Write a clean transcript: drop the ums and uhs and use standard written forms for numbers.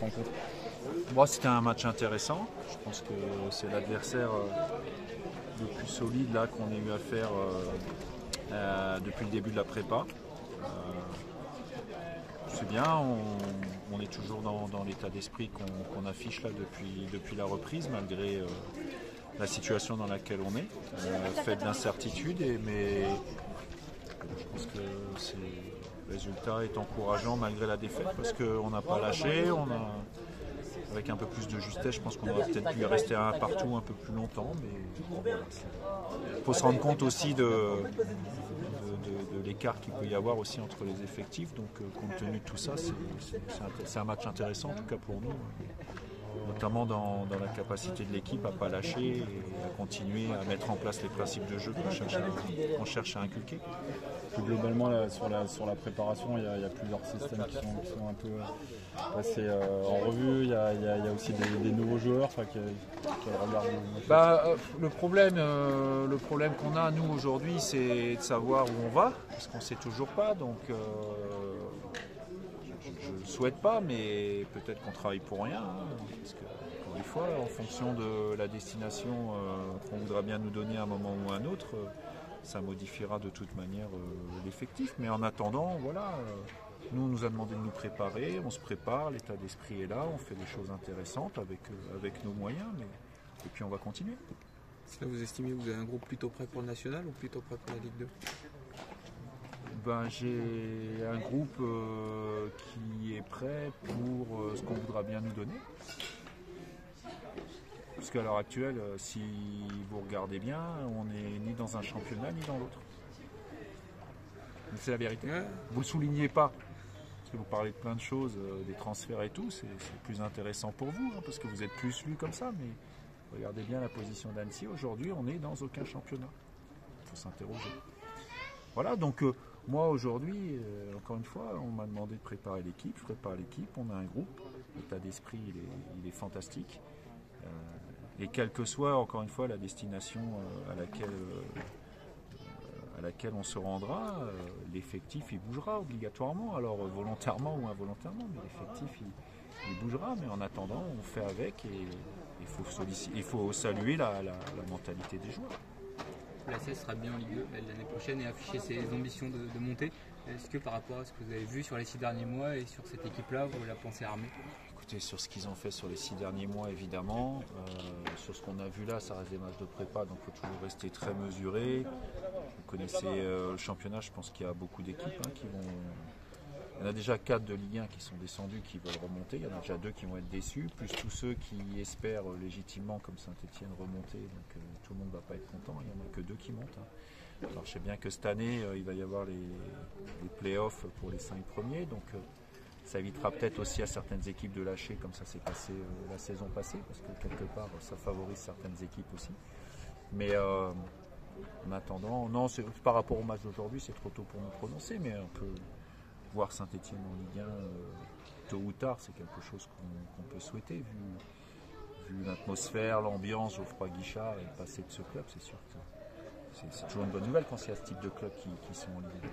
rencontre? Bon, c'était un match intéressant. Je pense que c'est l'adversaire le plus solide là qu'on ait eu à faire depuis le début de la prépa. C'est bien, on est toujours dans l'état d'esprit qu'on affiche là depuis la reprise, malgré la situation dans laquelle on est, faite d'incertitudes, mais je pense que le résultat est encourageant malgré la défaite, parce qu'on n'a pas lâché, avec un peu plus de justesse, je pense qu'on aurait peut-être pu rester un partout un peu plus longtemps, mais bon, voilà, il faut se rendre compte aussi de l'écart qu'il peut y avoir aussi entre les effectifs, donc compte tenu de tout ça, c'est un match intéressant en tout cas pour nous, notamment dans la capacité de l'équipe à ne pas lâcher et à continuer à mettre en place les principes de jeu qu'on cherche à inculquer. Plus globalement, là, sur la préparation, il y a plusieurs systèmes qui sont un peu passés en revue. Il y a aussi des nouveaux joueurs qui regardent. Le problème qu'on a, nous, aujourd'hui, c'est de savoir où on va, parce qu'on ne sait toujours pas. Donc, je ne le souhaite pas, mais peut-être qu'on travaille pour rien. Parce que, encore une fois, en fonction de la destination qu'on voudra bien nous donner à un moment ou à un autre, ça modifiera de toute manière l'effectif. Mais en attendant, voilà, nous, on nous a demandé de nous préparer, on se prépare, l'état d'esprit est là, on fait des choses intéressantes avec nos moyens, et puis on va continuer. Est-ce que vous estimez que vous avez un groupe plutôt prêt pour le national ou plutôt prêt pour la Ligue 2 ? J'ai un groupe qui est prêt pour ce qu'on voudra bien nous donner. Parce qu'à l'heure actuelle, si vous regardez bien, on n'est ni dans un championnat ni dans l'autre. C'est la vérité. Ouais. Vous ne le soulignez pas, parce que vous parlez de plein de choses, des transferts et tout, c'est plus intéressant pour vous, parce que vous êtes plus lu comme ça, mais regardez bien la position d'Annecy. Aujourd'hui, on n'est dans aucun championnat. Il faut s'interroger. Voilà, donc moi aujourd'hui, encore une fois, on m'a demandé de préparer l'équipe, je prépare l'équipe, on a un groupe, l'état d'esprit il est fantastique. Et quelle que soit, encore une fois, la destination à laquelle on se rendra, l'effectif il bougera obligatoirement, alors volontairement ou involontairement, mais l'effectif il bougera, mais en attendant on fait avec, et il faut saluer la mentalité des joueurs. La CS sera bien en Ligue 2 l'année prochaine et afficher ses ambitions de montée. Est-ce que par rapport à ce que vous avez vu sur les 6 derniers mois et sur cette équipe-là, vous la pensez armée ? Écoutez, sur ce qu'ils ont fait sur les 6 derniers mois, évidemment, sur ce qu'on a vu là, ça reste des matchs de prépa, donc il faut toujours rester très mesuré. Vous connaissez le championnat, je pense qu'il y a beaucoup d'équipes qui vont... Il y en a déjà 4 de Ligue 1 qui sont descendus, qui veulent remonter. Il y en a déjà 2 qui vont être déçus, plus tous ceux qui espèrent légitimement, comme Saint-Etienne, remonter. Donc tout le monde ne va pas être content, il n'y en a que 2 qui montent. Alors je sais bien que cette année, il va y avoir les play-offs pour les 5 premiers, donc ça évitera peut-être aussi à certaines équipes de lâcher, comme ça s'est passé la saison passée, parce que quelque part, ça favorise certaines équipes aussi. Mais en attendant, non, par rapport au match d'aujourd'hui, c'est trop tôt pour nous prononcer, mais on peut... Voir Saint-Etienne en Ligue 1 tôt ou tard, c'est quelque chose qu'on peut souhaiter, vu l'atmosphère, l'ambiance, Geoffroy Guichard et le passé de ce club, c'est sûr que c'est toujours une bonne nouvelle quand il y a ce type de clubs qui sont en Ligue 1.